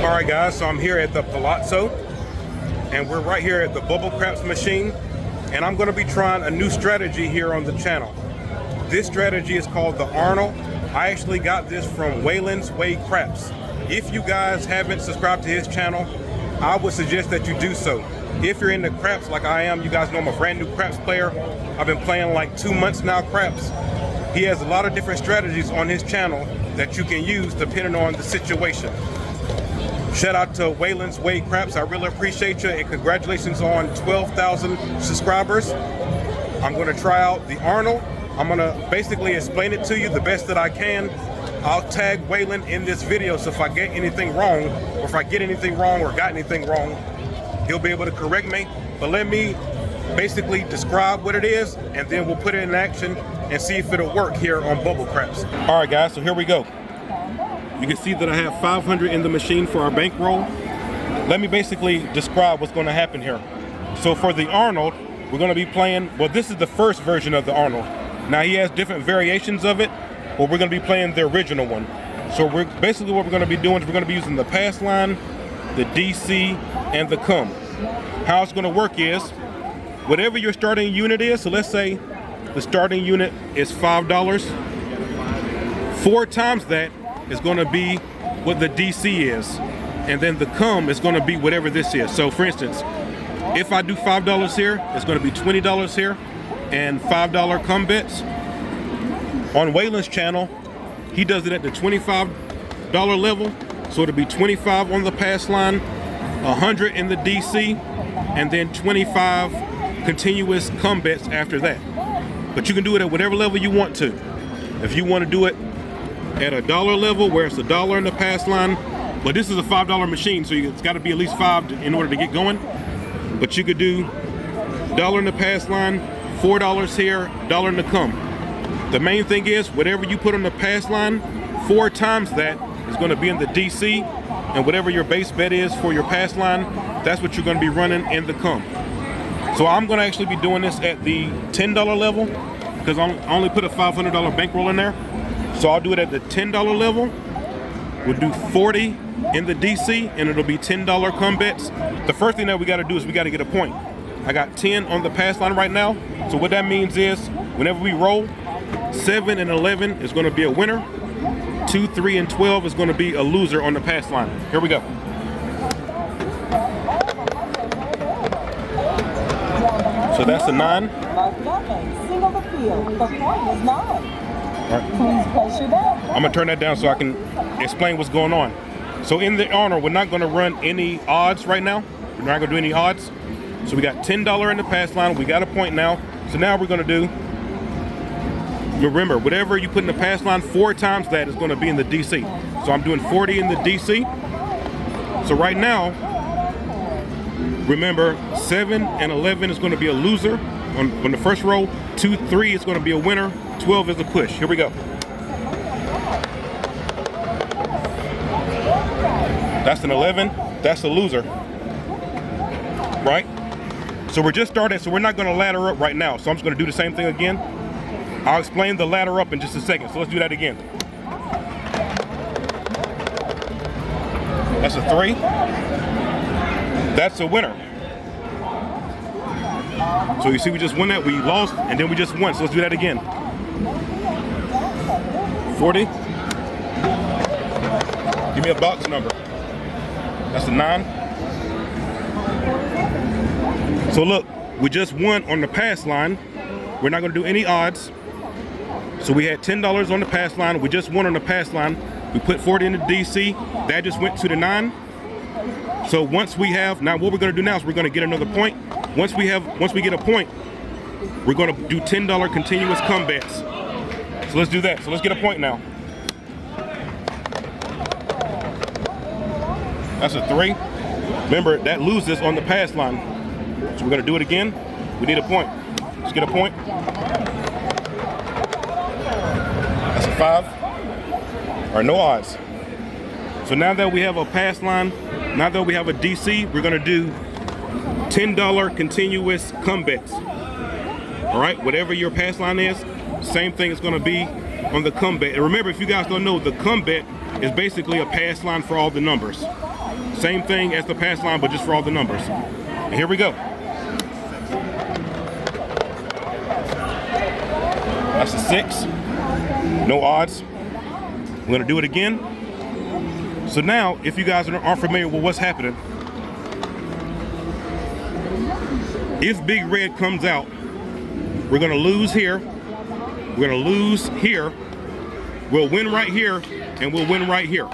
All right, guys, so I'm here at the Palazzo, and we're right here at the bubble craps machine, and I'm going to be trying a new strategy here on the channel. This strategy is called the Arnold. I actually got this from Waylon's Way Craps. If you guys haven't subscribed to his channel, I would suggest that you do so. If you're into craps like I am, you guys know I'm a brand new craps player. I've been playing like 2 months now craps. He has a lot of different strategies on his channel that you can use depending on the situation. Shout out to Waylon's Way Craps. I really appreciate you, and congratulations on 12,000 subscribers. I'm going to try out the Arnold. I'm going to basically explain it to you the best that I can. I'll tag Waylon in this video, so if I get anything wrong, or if I get anything wrong or got anything wrong, he'll be able to correct me. But let me basically describe what it is, and then we'll put it in action and see if it'll work here on Bubble Craps. All right, guys, so here we go. You can see that I have 500 in the machine for our bankroll. Let me basically describe what's going to happen here. So for the Arnold, we're going to be playing, well, this is the first version of the Arnold. Now he has different variations of it, but we're going to be playing the original one. So we're basically what we're going to be doing is we're going to be using the pass line, the DC, and the come. How it's going to work is, whatever your starting unit is, so let's say the starting unit is $5, 4 times that is going to be what the DC is, and then the come is going to be whatever this is. So for instance, if I do $5 here, it's going to be $20 here, and $5 come bets. On Waylon's channel, he does it at the $25 level, so it'll be 25 on the pass line, 100 in the DC, and then 25 continuous come bets after that. But you can do it at whatever level you want to. If you want to do it at a dollar level, where it's $1 in the pass line, but this is a $5 machine, so it's got to be at least 5 in order to get going. But you could do $1 in the pass line, $4 here, $1 in the come. The main thing is, whatever you put on the pass line, 4 times that is going to be in the DC, and whatever your base bet is for your pass line, that's what you're going to be running in the come. So I'm going to actually be doing this at the $10 level, because I only put a $500 bankroll in there. So I'll do it at the $10 level. We'll do 40 in the DC, and it'll be $10 come bets. The first thing that we got to do is we got to get a point. I got 10 on the pass line right now. So what that means is, whenever we roll, 7 and 11 is going to be a winner. 2, 3, and 12 is going to be a loser on the pass line. Here we go. So that's a 9. Single the field. The point is 9. All right. Please place your bet. I'm gonna turn that down so I can explain what's going on. So in the Arnold, we're not gonna run any odds right now. We're not gonna do any odds. So we got $10 in the pass line. We got a point now. So now we're gonna do, remember, whatever you put in the pass line, 4 times that is gonna be in the DC. So I'm doing 40 in the DC. So right now, remember, 7 and 11 is gonna be a loser on the first roll. 2, 3 is gonna be a winner. 12 is a push. Here we go. That's an 11. That's a loser. Right? So we're just starting, so we're not going to ladder up right now. So I'm just going to do the same thing again. I'll explain the ladder up in just a second. So let's do that again. That's a 3. That's a winner. So you see, we just won that. We lost, and then we just won. So let's do that again. 40. Give me a box number. That's a 9. So look, we just won on the pass line. We're not going to do any odds. So we had $10 on the pass line. We just won on the pass line. We put 40 in the DC. That just went to the 9. So once we have, now what we're going to do now is we're going to get another point. Once we get a point, we're going to do $10 continuous come bets. So let's do that. So let's get a point now. That's a 3. Remember, that loses on the pass line. So we're going to do it again. We need a point. Let's get a point. That's a 5. All right, no odds. So now that we have a pass line, now that we have a DC, we're going to do $10 continuous come bets. All right, whatever your pass line is, same thing is going to be on the come bet. And remember, if you guys don't know, the come bet is basically a pass line for all the numbers. Same thing as the pass line, but just for all the numbers. And here we go. That's a 6. No odds. We're gonna do it again. So now, if you guys aren't familiar with what's happening, if Big Red comes out, we're gonna lose here. We're gonna lose here. We'll win right here, and we'll win right here.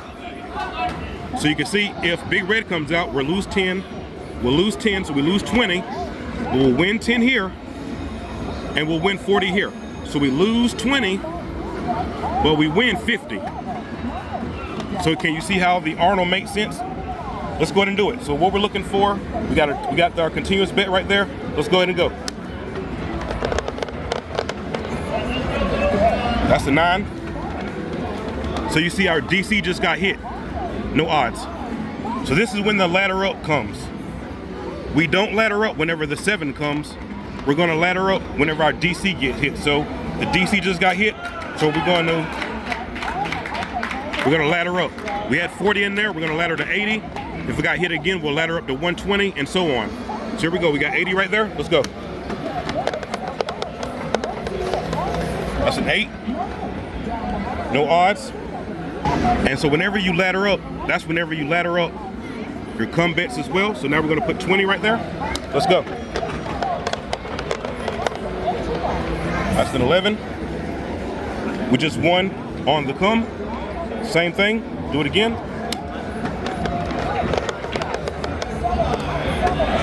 So you can see if Big Red comes out, we'll lose 10. We'll lose 10, so we lose 20. We'll win 10 here, and we'll win 40 here. So we lose 20, but we win 50. So can you see how the Arnold makes sense? Let's go ahead and do it. So what we're looking for, we got our continuous bet right there. Let's go ahead and go. That's a 9. So you see our DC just got hit. No odds. So this is when the ladder up comes. We don't ladder up whenever the 7 comes. We're gonna ladder up whenever our DC gets hit. So the DC just got hit, so we're gonna ladder up. We had 40 in there, we're gonna ladder to 80. If we got hit again, we'll ladder up to 120 and so on. So here we go, we got 80 right there, let's go. That's an 8. No odds. And so whenever you ladder up, that's whenever you ladder up your come bets as well. So now we're gonna put 20 right there. Let's go. That's an 11. We just won on the come. Same thing, do it again.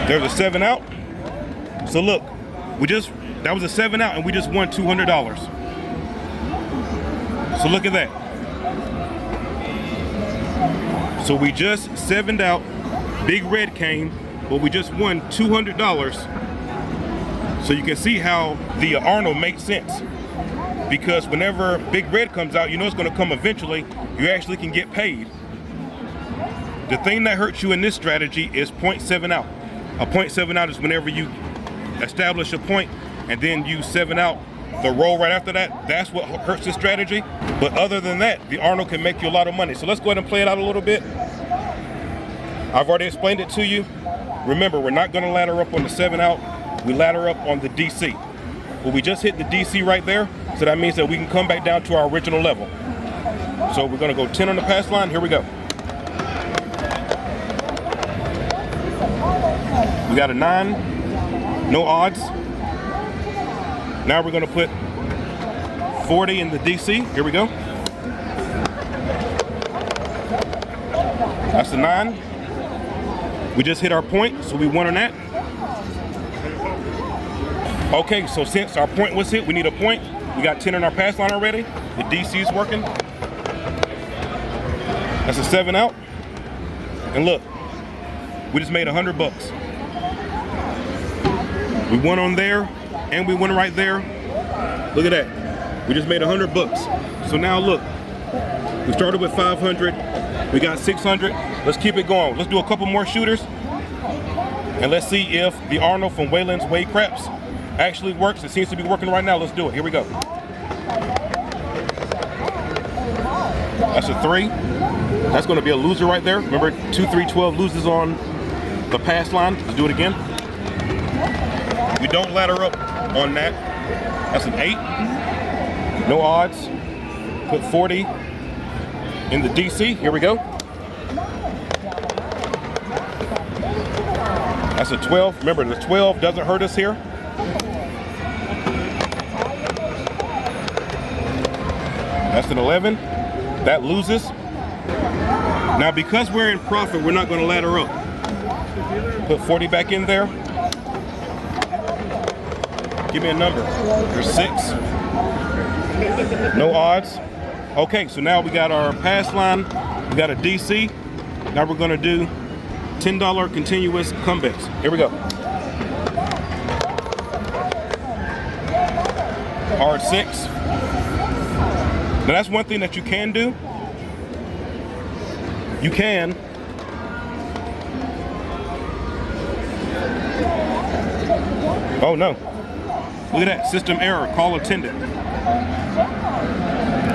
There's a 7 out. So look, that was a 7 out and we just won $200. So look at that. So we just 7'd out, Big Red came, but we just won $200. So you can see how the Arnold makes sense. Because whenever Big Red comes out, you know it's gonna come eventually, you actually can get paid. The thing that hurts you in this strategy is 0.7 out. A 0.7 out is whenever you establish a point and then you 7 out the roll right after that. That's what hurts this strategy. But other than that, the Arnold can make you a lot of money. So let's go ahead and play it out a little bit. I've already explained it to you. Remember, we're not gonna ladder up on the 7 out. We ladder up on the DC. Well, we just hit the DC right there. So that means that we can come back down to our original level. So we're gonna go 10 on the pass line. Here we go. We got a 9, no odds. Now we're gonna put 40 in the DC. Here we go. That's a 9. We just hit our point, so we won on that. Okay, so since our point was hit, we need a point. We got 10 on our pass line already. The DC is working. That's a 7 out. And look, we just made $100. We won on there, and we won right there. Look at that. We just made $100. So now look, we started with 500. We got 600. Let's keep it going. Let's do a couple more shooters. And let's see if the Arnold from Wayland's Wade Craps actually works. It seems to be working right now. Let's do it. Here we go. That's a 3. That's going to be a loser right there. Remember, 2, 3, 12 loses on the pass line. Let's do it again. We don't ladder up on that. That's an 8. No odds. Put 40 in the DC. Here we go. That's a 12. Remember, the 12 doesn't hurt us here. That's an 11. That loses. Now, because we're in profit, we're not going to ladder up. Put 40 back in there. Give me a number. There's 6. No odds. Okay, so now we got our pass line. We got a DC. Now we're going to do $10 continuous comebacks. Here we go. Hard 6. Now that's one thing that you can do. You can oh no. Look at that, system error, call attendant.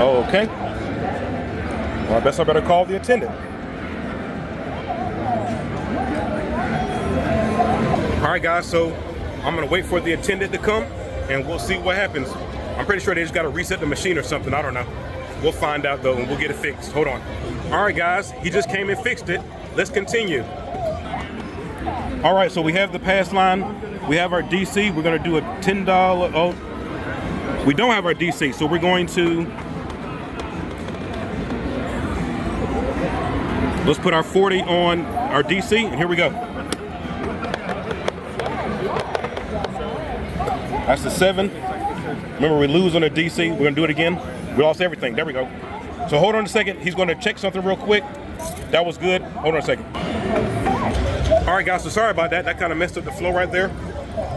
Oh, okay. Well, I guess I better call the attendant. All right, guys, so I'm gonna wait for the attendant to come and we'll see what happens. I'm pretty sure they just gotta reset the machine or something, I don't know. We'll find out though and we'll get it fixed. Hold on. All right, guys, he just came and fixed it. Let's continue. All right, so we have the pass line. We have our DC. We're gonna do a $10, oh, we don't have our DC, so we're going to, let's put our 40 on our DC, and here we go. That's the 7. Remember, we lose on the DC. We're gonna do it again. We lost everything. There we go. So hold on a second. He's gonna check something real quick. That was good. Hold on a second. All right, guys, so sorry about that. That kind of messed up the flow right there.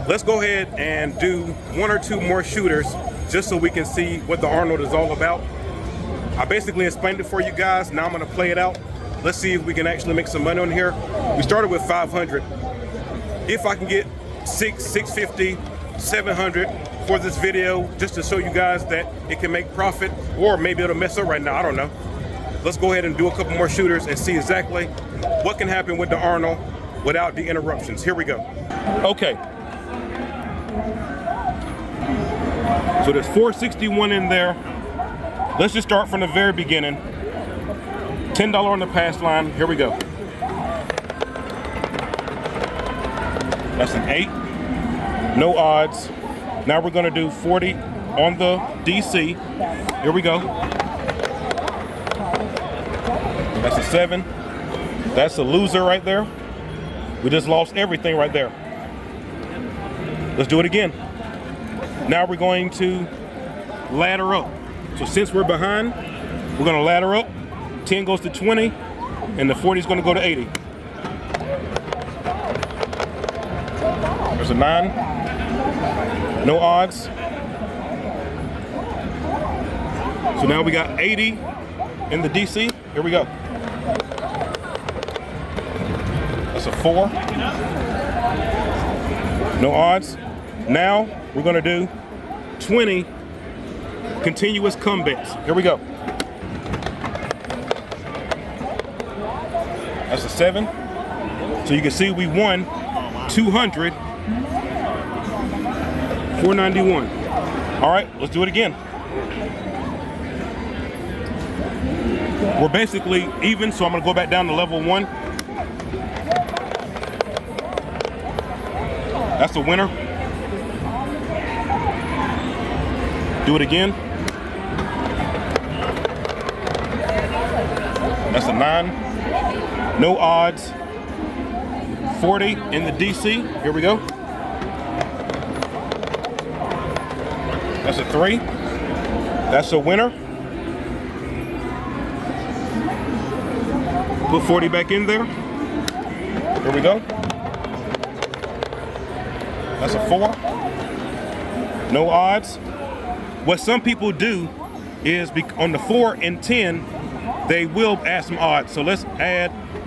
Let's go ahead and do 1 or 2 more shooters just so we can see what the Arnold is all about. I basically explained it for you guys. Now I'm gonna play it out. Let's see if we can actually make some money on here. We started with 500. If I can get 650, 700 for this video, just to show you guys that it can make profit, or maybe it'll mess up right now, I don't know. Let's go ahead and do a couple more shooters and see exactly what can happen with the Arnold without the interruptions. Here we go. Okay. So there's 461 in there. Let's just start from the very beginning. $10 on the pass line. Here we go. That's an 8. No odds. Now we're gonna do 40 on the DC. Here we go. That's a 7. That's a loser right there. We just lost everything right there. Let's do it again. Now we're going to ladder up. So since we're behind, we're gonna ladder up. 10 goes to 20, and the 40 is gonna go to 80. There's a 9. No odds. So now we got 80 in the DC. Here we go. That's a 4. No odds. Now we're gonna do 20 continuous comebacks. Here we go. That's a 7. So you can see we won 200, 491. All right, let's do it again. We're basically even, so I'm gonna go back down to level 1. That's a winner. Do it again. That's a 9. No odds. 40 in the DC. Here we go. That's a 3. That's a winner. Put 40 back in there. Here we go. That's a 4. No odds. What some people do is on the 4 and 10, they will add some odds. So let's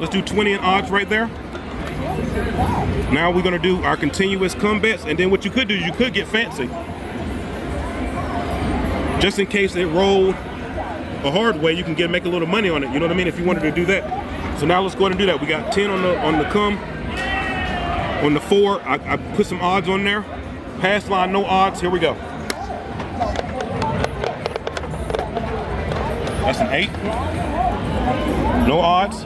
do 20 in odds right there. Now we're gonna do our continuous comebacks, and then what you could do is you could get fancy. Just in case it roll a hard way, you can make a little money on it. You know what I mean? If you wanted to do that. So now let's go ahead and do that. We got 10 on the come. On the 4, I put some odds on there. Pass line, no odds. Here we go. That's an 8. No odds.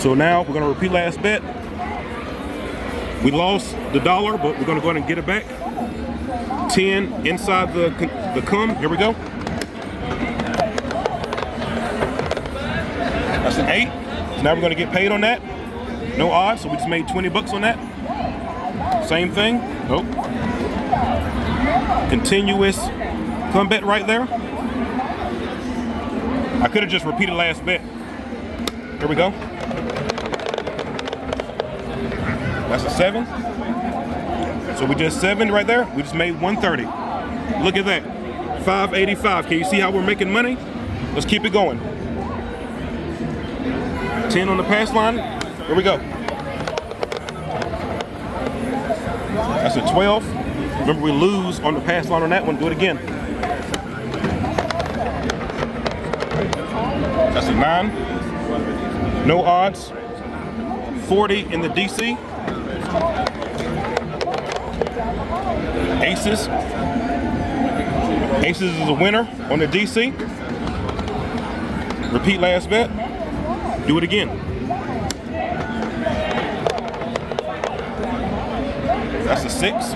So now we're gonna repeat last bet. We lost the $1, but we're gonna go ahead and get it back. 10 inside the come. Here we go. That's an 8. So now we're gonna get paid on that. No odds, so we just made 20 bucks on that. Same thing. Nope. Continuous comeback right there. I could have just repeated last bet. Here we go. That's a 7. So we just 7 right there. We just made 130. Look at that. 585. Can you see how we're making money? Let's keep it going. 10 on the pass line. Here we go. That's a 12. Remember, we lose on the pass line on that one. Do it again. That's a 9. No odds. 40 in the DC. Aces. Aces is a winner on the DC. Repeat last bet. Do it again. That's a 6.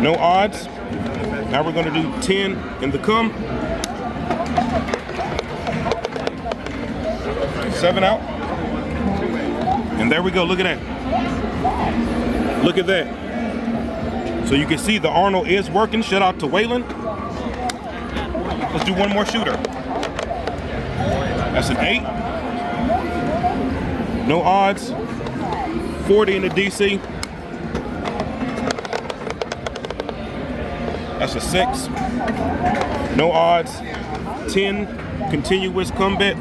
No odds. Now we're going to do 10 in the come. 7 out. And there we go. Look at that. Look at that. So you can see the Arnold is working. Shout out to Waylon. Let's do one more shooter. That's an 8. No odds. 40 in the DC. That's a 6. No odds. 10. Continuous come bet.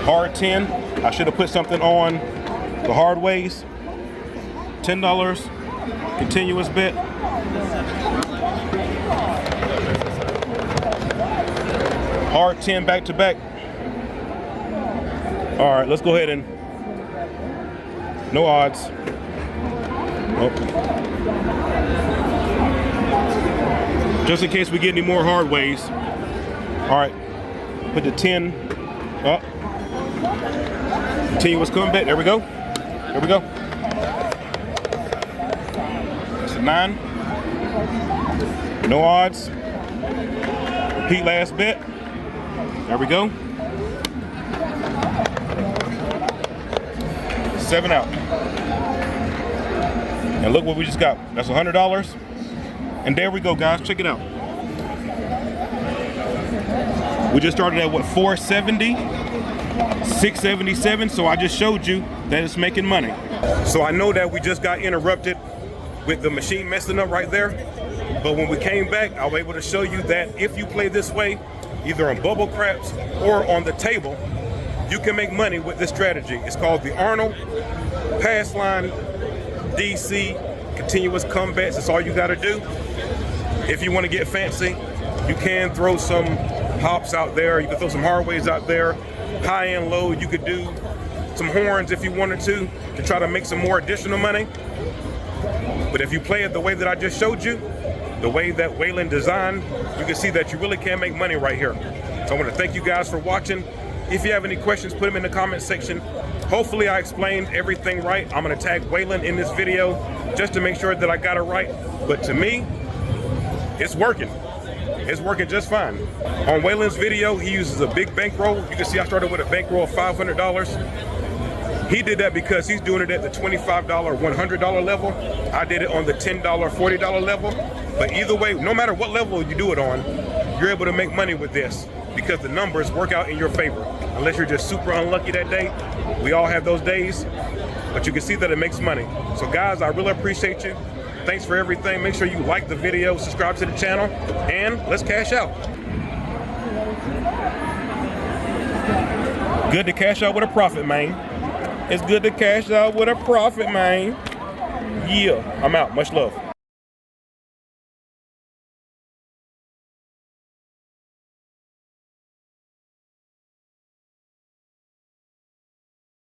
Hard 10. I should have put something on the hard ways. $10. Continuous bet. Hard 10 back to back. All right, let's go ahead and no odds. Oh. Just in case we get any more hard ways. All right, put the 10 up. Continuous come bet. There we go. There we go. That's a 9. No odds. Repeat last bet. There we go. 7 out. And look what we just got. That's $100. And there we go, guys. Check it out. We just started at what, 470, 677. So I just showed you that it's making money. So I know that we just got interrupted with the machine messing up right there. But when we came back, I was able to show you that if you play this way, either on bubble craps or on the table, you can make money with this strategy. It's called the Arnold pass line DC continuous come bets. That's all you got to do. If you want to get fancy, you can throw some hops out there. You can throw some hard ways out there, high and low. You could do some horns if you wanted to try to make some more additional money. But if you play it the way that I just showed you, the way that Waylon designed, you can see that you really can make money right here. So I want to thank you guys for watching. If you have any questions, put them in the comment section. Hopefully I explained everything right. I'm going to tag Waylon in this video just to make sure that I got it right. But to me, it's working. It's working just fine. On Waylon's video, he uses a big bankroll. You can see I started with a bankroll of $500. He did that because he's doing it at the $25, $100 level. I did it on the $10, $40 level. But either way, no matter what level you do it on, you're able to make money with this because the numbers work out in your favor. Unless you're just super unlucky that day. We all have those days, but you can see that it makes money. So guys, I really appreciate you. Thanks for everything. Make sure you like the video, subscribe to the channel, and let's cash out. Good to cash out with a profit, man. It's good to cash out with a profit, man. Yeah, I'm out. Much love.